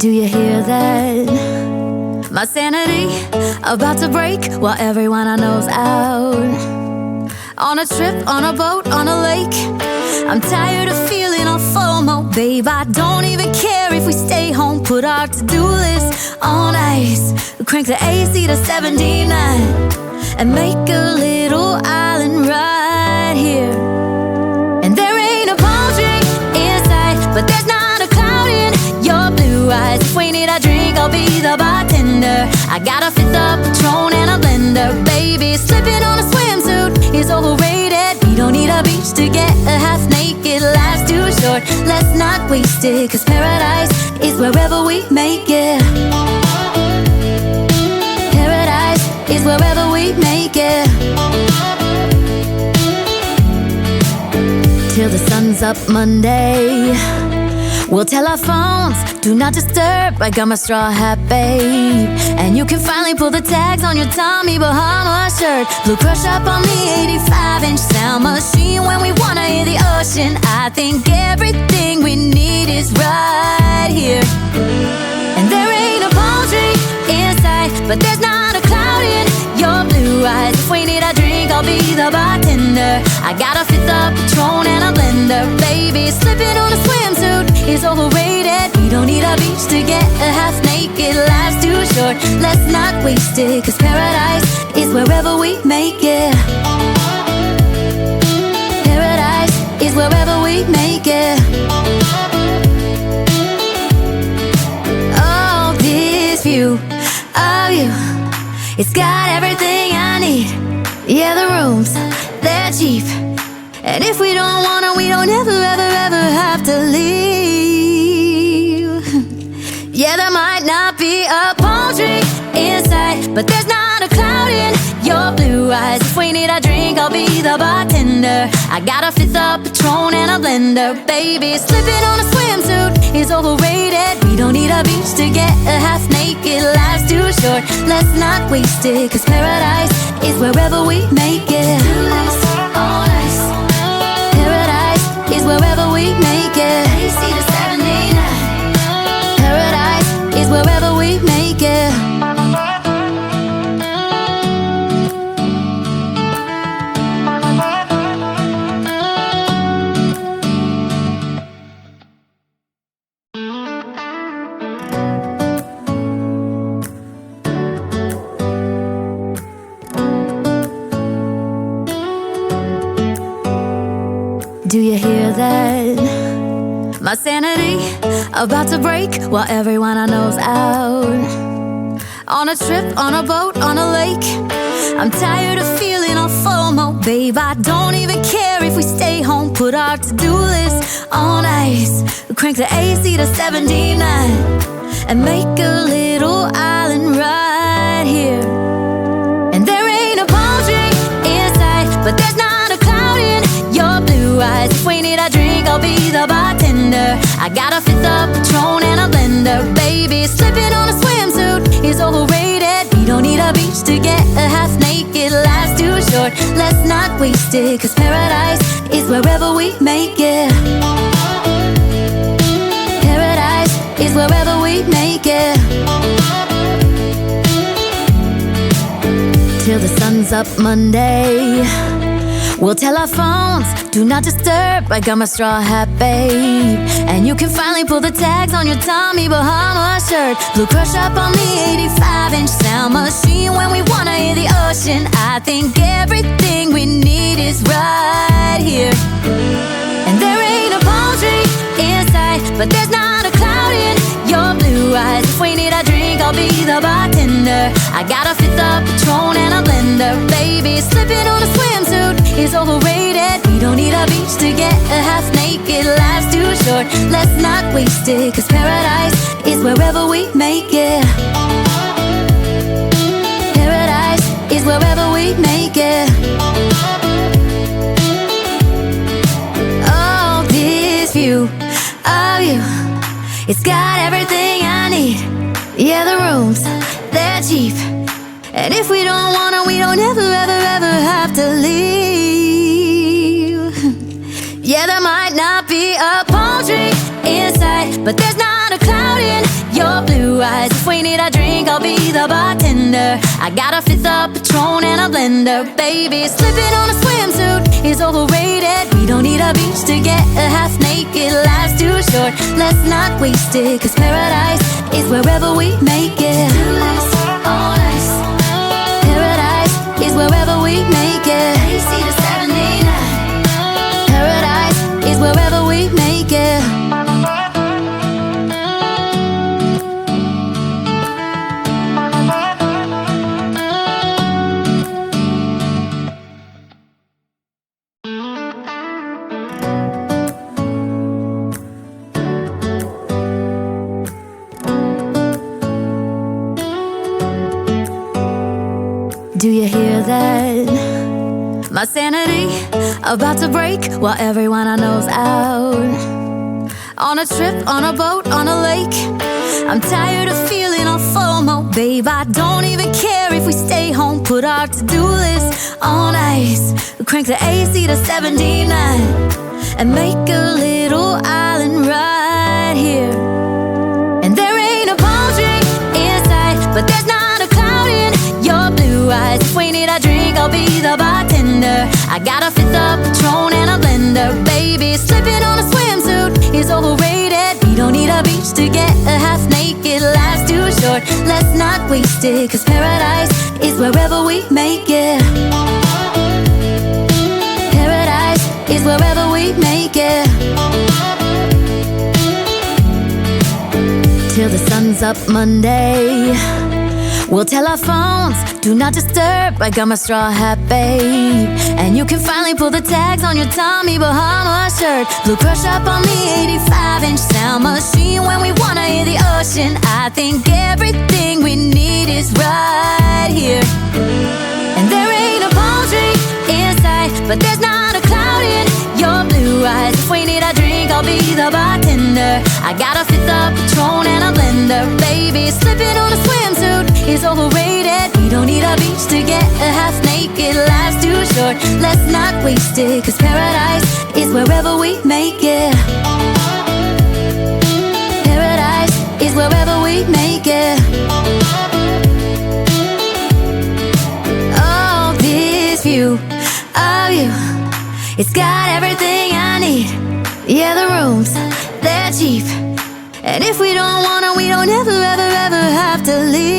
Do you hear that? My sanity about to break while everyone I know's out. On a trip, on a boat, on a lake. I'm tired of feeling all FOMO, babe. I don't even care if we stay home. Put our to-do list on ice. Crank the AC to 79 and make a little island right here. And there ain't a palm tree inside, but there's not a cloud in your blue eyes. If we need a drink, I'll be the bartender. I got a fifth of Patron and a blender, baby. Slipping on a swimsuit is overrated. We don't need a beach to get a half naked. Life's too short, let's not waste it, 'cause paradise is wherever we make it. Paradise is wherever we make it. Till the sun's up Monday, we'll tell our phones, do not disturb. I got my straw hat, babe. And you can finally pull the tags on your Tommy Bahama shirt. Blue crush up on the 85-inch sound machine. When we wanna hear the ocean, I think everything we need is right here. And there ain't a palm tree inside, but there's not a cloud in your blue eyes. If we need a drink, I'll be the bartender. I got a fifth of Patron and a blender, baby. Slipping on a swimsuit is overrated. We don't need a beach to get a half naked. Life's too short, let's not waste it, 'cause paradise is wherever we make it. Paradise is wherever we make it. Oh, this view of you, it's got everything I need. Yeah, the rooms, they're cheap. And if we don't wanna, we don't ever, ever, ever have to leave. Yeah, there might not be a palm tree inside, but there's not a cloud in your blue eyes. If we need a drink, I'll be the bartender. I got a fifth of Patron and a blender, baby. Slipping on a swimsuit is overrated. We don't need a beach to get a half naked. Life's too short, let's not waste it, 'cause paradise is wherever we make it. On ice. Paradise is wherever we make it. AC to 79. Paradise is wherever we make it. Do you hear that? My sanity about to break while everyone I know's out. On a trip, on a boat, on a lake. I'm tired of feeling all FOMO, babe. I don't even care if we stay home. Put our to-do list on ice. Crank the AC to 79 and make a little island right here. And there ain't a palm tree inside, but there's not a cloud in your blue eyes. If we need a drink, I'll be the bartender. I got a fifth of Patron and a blender, baby. Slipping on a swimsuit is overrated. We don't need a beach to get a half naked. Life's too short, let's not waste it, 'cause paradise is wherever we make it. Paradise is wherever we make it. Till the sun's up Monday, we'll tell our phones, do not disturb. I got my straw hat, babe. And you can finally pull the tags on your Tommy Bahama shirt. Blue crush up on the 85-inch sound machine. When we wanna hear the ocean, I think everything we need is right here. And there ain't a palm tree inside, but there's not a cloud in your blue eyes. If we need a drink, I'll be the bartender. I got a fifth of Patron and a blender, baby. Slipping on a swimsuit is overrated. We don't need a beach to get a half naked. Life's too short, let's not waste it, 'cause paradise is wherever we make it. Paradise is wherever we make it. Oh, this view of you, it's got everything I need. Yeah, the rooms, they're cheap. And if we don't wanna, we don't ever, ever, ever have to leave. Yeah, there might not be a palm tree inside, but there's not a cloud in your blue eyes. If we need a drink, I'll be the bartender. I got a fifth of Patron and a blender. Baby, slipping on a swimsuit is overrated. We don't need a beach to get a half naked. Life's too short, let's not waste it. Cause paradise is wherever we make it. All nice. Paradise is wherever we make it. AC to 79. Paradise is wherever we make it. Do you hear that? My sanity about to break while everyone I know's out. On a trip, on a boat, on a lake. I'm tired of feeling all FOMO, babe. I don't even care if we stay home. Put our to-do list on ice. Crank the AC to 79 and make a little island right here. And there ain't a palm tree in sight, but there's not a cloud in your blue eyes. If we need a drink, I'll be the bartender. I got a fifth of Patron and a blender. Baby, slipping on a swimsuit is overrated. We don't need a beach to get a half naked. Life's too short, let's not waste it. Cause paradise is wherever we make it. Paradise is wherever we make it. Till the sun's up Monday, we'll tell our phones, do not disturb. I got my straw hat, babe. And you can finally pull the tags on your Tommy Bahama shirt. Blue crush up on the 85-inch sound machine. When we wanna hear the ocean, I think everything we need is right here. And there ain't a palm tree in sight, but there's not a cloud in your blue eyes. If we need a drink, I'll be the bartender. I got a fifth of Patron and a blender. Baby, slipping on a swimsuit is overrated. We don't need a beach to get a half naked. Life's too short, let's not waste it. Cause paradise is wherever we make it. Paradise is wherever we make it. Oh, this view of you, it's got everything I need. Yeah, the rooms, they're cheap. And if we don't wanna, we don't ever, ever, ever have to leave.